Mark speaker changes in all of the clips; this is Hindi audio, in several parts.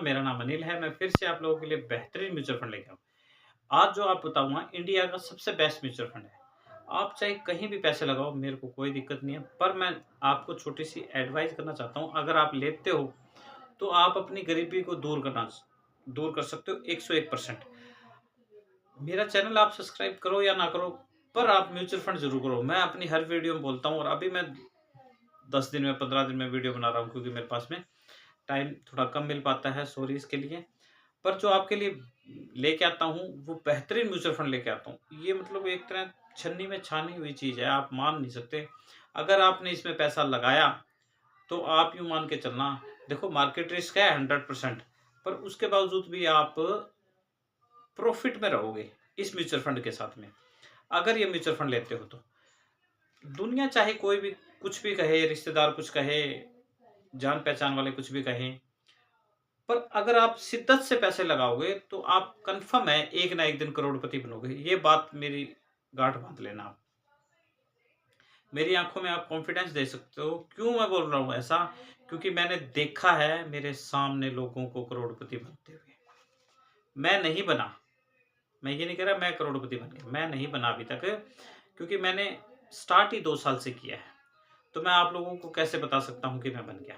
Speaker 1: दोस्तों, मेरा नाम अनिल है। मैं फिर से आप लोगों के लिए बेहतरीन म्यूचुअल फंड लेके आऊँ। आज जो आप बताऊँगा इंडिया का सबसे बेस्ट म्यूचुअल फंड है। आप चाहे कहीं भी पैसे लगाओ, मेरे को कोई दिक्कत नहीं है। पर मैं आपको छोटी-सी एडवाइस करना चाहता हूँ, अगर आप लेते हो, तो आप अपनी गरीबी को दूर कर सकते हो 101%। मेरा चैनल आप सब्सक्राइब करो या ना करो, पर आप म्यूचुअल फंड ज़रूर करो। मैं अपनी हर वीडियो में बोलता हूँ और अभी मैं 10 दिन में, 15 दिन में वीडियो बना रहा हूँ क्योंकि मेरे पास में टाइम थोड़ा कम मिल पाता है, सॉरी इसके लिए। पर जो आपके लिए लेके आता हूँ, वो बेहतरीन म्यूचुअल फंड लेके आता हूँ। ये मतलब एक तरह छन्नी में छानी हुई चीज़ है, आप मान नहीं सकते। अगर आपने इसमें पैसा लगाया, तो आप यूँ मान के चलना, देखो मार्केट रिस्क है 100%, पर उसके बावजूद भी आप प्रॉफ़िट में रहोगे, इस म्यूचुअल फंड के साथ में। अगर ये म्यूचुअल फंड लेते हो तो। दुनिया चाहे कोई भी कुछ भी कहे, रिश्तेदार कुछ कहे, जान-पहचान वाले कुछ भी कहें, पर अगर आप शिद्दत से पैसे लगाओगे तो आप कन्फर्म है एक ना एक दिन करोड़पति बनोगे। ये बात मेरी गांठ बांध लेना आप। मेरी आंखों में आप कॉन्फिडेंस दे सकते हो। क्यों मैं बोल रहा हूँ ऐसा? क्योंकि मैंने देखा है मेरे सामने लोगों को करोड़पति बनते हुए। मैं नहीं बना। मैं ये नहीं कह रहा मैं करोड़पति बन गया। मैं नहीं बना अभी तक, क्योंकि मैंने स्टार्ट ही 2 साल से किया है। तो मैं आप लोगों को कैसे बता सकता हूँ कि मैं बन गया?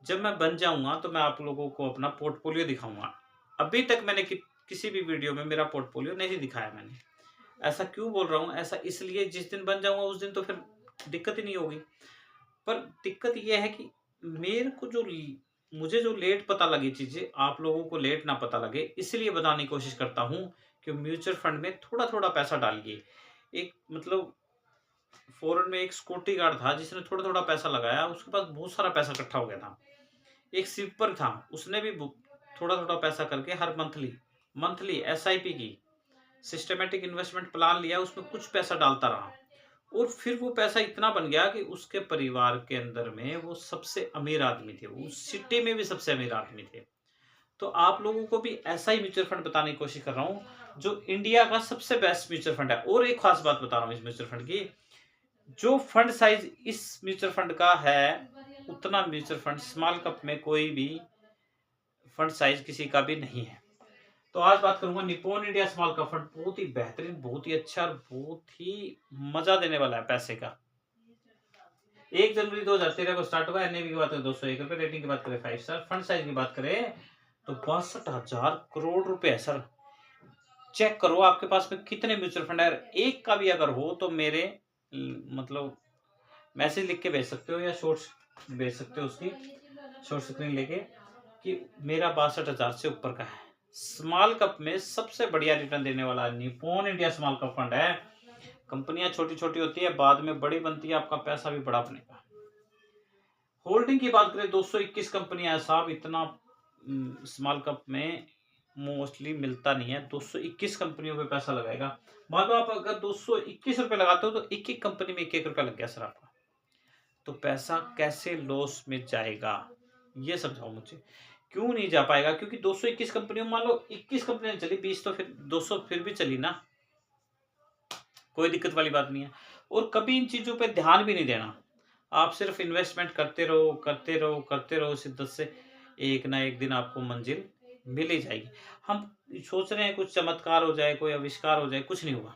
Speaker 1: जब मैं बन जाऊँगा तो मैं आप लोगों को अपना पोर्टफोलियो दिखाऊँगा। अभी तक मैंने किसी भी वीडियो में मेरा पोर्टफोलियो नहीं दिखाया मैंने। ऐसा क्यों बोल रहा हूँ? ऐसा इसलिए, जिस दिन बन जाऊँगा उस दिन तो फिर दिक्कत ही नहीं होगी। पर दिक्कत ये है कि मेरे को जो ल मुझे जो लेट पता लगी चीज़ें, आप लोगों को लेट ना पता लगे, इसलिए बताने की कोशिश करता हूँ कि म्यूचुअल फंड में थोड़ा-थोड़ा पैसा डालिए। एक मतलब फ़ॉरेन में एक सिक्योरिटी गार्ड था जिसने थोड़ा-थोड़ा पैसा लगाया, उसके पास बहुत सारा पैसा इकट्ठा हो गया था। एक स्वीपर था, उसने भी थोड़ा-थोड़ा पैसा करके हर मंथली मंथली एसआईपी की, सिस्टमैटिक इन्वेस्टमेंट प्लान लिया, उसमें कुछ पैसा डालता रहा और फिर वो पैसा इतना बन गया कि उसके परिवार के अंदर में वो सबसे अमीर आदमी थे, वो उस सिटी में भी सबसे अमीर आदमी थे। तो आप लोगों को भी ऐसा ही म्यूचुअल फंड बताने की कोशिश कर रहा हूँ, जो इंडिया का सबसे बेस्ट म्यूचुअल फंड है। और एक खास बात बता रहा हूँ इस म्यूचुअल फंड की, जो फंड साइज इस म्यूचुअल फंड का है, उतना म्यूचुअल फंड स्मॉल कैप में कोई भी फंड साइज किसी का भी नहीं है। तो आज बात करूंगा Nippon India small cap fund. बहुत ही बेहतरीन, बहुत ही अच्छा और बहुत ही मजा देने वाला है पैसे का। 1 जनवरी 2013 को स्टार्ट हुआ। एनएवी की बात करें 201 रुपए, रेटिंग की बात करें 5 स्टार, फंड साइज की बात करें तो 62,000 करोड़ रुपए है सर। चेक करो आपके पास में कितने म्यूचुअल फंड है। एक का भी अगर हो तो मेरे मतलब मैसेज लिख के भेज सकते हो या शॉर्ट्स भेज सकते हो, उसकी शॉर्ट स्क्रीन लेके, कि मेरा 62,000 से ऊपर का है। स्मॉल कैप में सबसे बढ़िया रिटर्न देने वाला Nippon India small cap fund है। कंपनियां छोटी छोटी होती है, बाद में बड़ी बनती है, आपका पैसा भी बड़ा बनेगा। होल्डिंग की बात करें 221 कंपनियां है साहब। इतना स्मॉल कैप में मोस्टली मिलता नहीं है। 221 कंपनियों पे पैसा लगाएगा। मान लो आप अगर 221 रुपए लगाते हो तो एक एक कंपनी में 1-1 रुपया लग गया सर आपका। तो पैसा कैसे लॉस में जाएगा, ये समझाओ मुझे। क्यों नहीं जा पाएगा? क्योंकि 221 कंपनियों, मान लो 21 कंपनियां चली, 20 तो फिर 200 फिर भी चली ना, कोई दिक्कत वाली बात नहीं है। और कभी इन चीजों पे ध्यान भी नहीं देना। आप सिर्फ इन्वेस्टमेंट करते रहो, करते रहो, करते रहो शिद्दत से। एक ना एक दिन आपको मंजिल मिल ही जाएगी। हम सोच रहे हैं कुछ चमत्कार हो जाए, कोई आविष्कार हो जाए, कुछ नहीं होगा।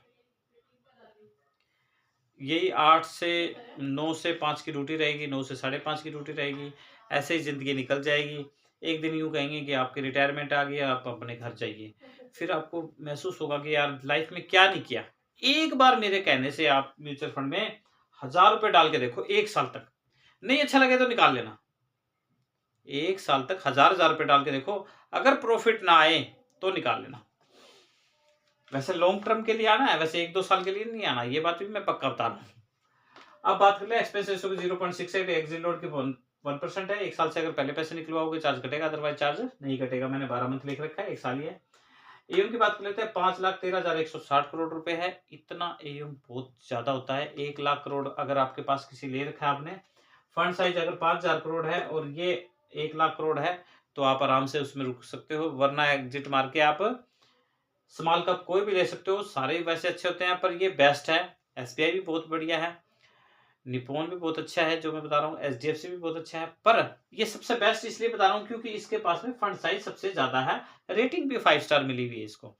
Speaker 1: यही 8 से 9 से 5 की ड्यूटी रहेगी, 9 से 5:30 की ड्यूटी रहेगी। ऐसे ही ज़िंदगी निकल जाएगी। एक दिन यूँ कहेंगे कि आपकी रिटायरमेंट आ गई, आप अपने घर जाइए। फिर आपको महसूस होगा कि यार लाइफ़ में क्या नहीं किया। एक बार मेरे कहने से आप म्यूचुअल फंड में ₹1000 डाल के देखो 1 साल तक। नहीं अच्छा लगे तो निकाल लेना। 1 साल तक हज़ार-हज़ार रुपए डाल के देखो, अगर प्रॉफ़िट ना आए तो निकाल लेना। वैसे लॉन्ग टर्म के लिए आना है, वैसे 1-2 साल के लिए नहीं आना, ये बात भी मैं पक्का बता रहा हूँ। अब बात कर ले एक्सपेंस रेशियो की 0.68, एग्जिट लोड की 1% है। 1 साल से अगर पहले पैसे निकलवाओगे चार्ज कटेगा, अदरवाइज चार्ज नहीं कटेगा। मैंने 12 मंथ लिख रखा है, 1 साल ही है। एयूम की बात कर लेते हैं। 5,13,160 करोड़ रुपए है। इतना एयूम बहुत ज्यादा होता है। 1 लाख करोड़ अगर आपके पास किसी ले रखा है आपने, फंड साइज अगर 5,000 करोड़ है और ये 1 लाख करोड़ है, तो आप आराम से उसमें रुक सकते हो। वरना एग्जिट मार के आप स्मॉल कैप कोई भी ले सकते हो। सारे वैसे अच्छे होते हैं, पर ये बेस्ट है। एसबीआई भी बहुत बढ़िया है। निप्पॉन भी बहुत अच्छा है जो मैं बता रहा हूँ, एचडीएफसी भी बहुत अच्छा है, पर ये सबसे बेस्ट इसलिए बता रहा हूँ क्योंकि इसके पास में फंड साइज सबसे ज़्यादा है, रेटिंग भी 5 स्टार मिली हुई है इसको।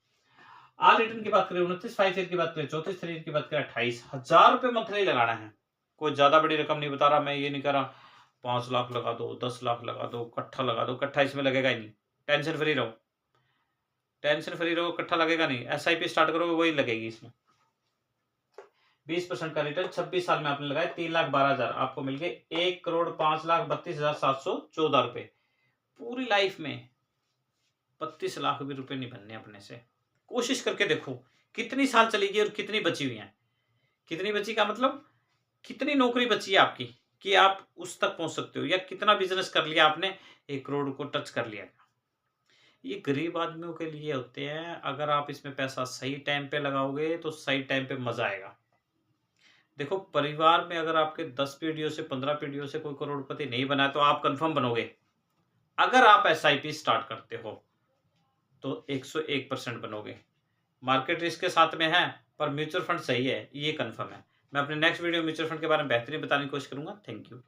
Speaker 1: आर रिटर्न की बात करें 29, 5 ईयर की बात करें 34, 3 ईयर की बात करें 28,000 रुपए मंथली लगाना है। कोई ज़्यादा बड़ी रकम नहीं बता रहा, मैं ये नहीं कह रहा 5 लाख लगा दो, 10 लाख लगा दो, इकट्ठा लगा दो, इकट्ठा इसमें लगेगा ही नहीं। टेंशन फ्री रहो, टेंशन फ्री रहो, इकट्ठा लगेगा नहीं। एसआईपी स्टार्ट करोगे वही लगेगी इसमें। 20% का रिटर्न 26 साल में आपने लगाया 3,12,000, आपको मिल गए 1,05,32,714 रुपए। पूरी लाइफ में 32 लाख भी रुपए नहीं बनने अपने से। कोशिश करके देखो कितनी साल चलेगी और कितनी बची हुई है। कितनी बची का मतलब कितनी नौकरी बची है आपकी कि आप उस तक पहुंच सकते हो, या कितना बिजनेस कर लिया आपने 1 करोड़ को टच कर लिया। ये गरीब आदमियों के लिए होते हैं। अगर आप इसमें पैसा सही टाइम पे लगाओगे तो सही टाइम पे मजा आएगा। देखो परिवार में अगर आपके 10 पीढ़ियों से 15 पीढ़ियों से कोई करोड़पति नहीं बना है तो आप कंफर्म बनोगे। अगर आप एसआईपी स्टार्ट करते हो तो 101% बनोगे। मार्केट रिस्क के साथ में है पर म्यूचुअल फंड सही है, ये कंफर्म है। मैं अपने नेक्स्ट वीडियो म्यूचुअल फंड के बारे में बेहतरीन बताने की कोशिश करूंगा। Thank you.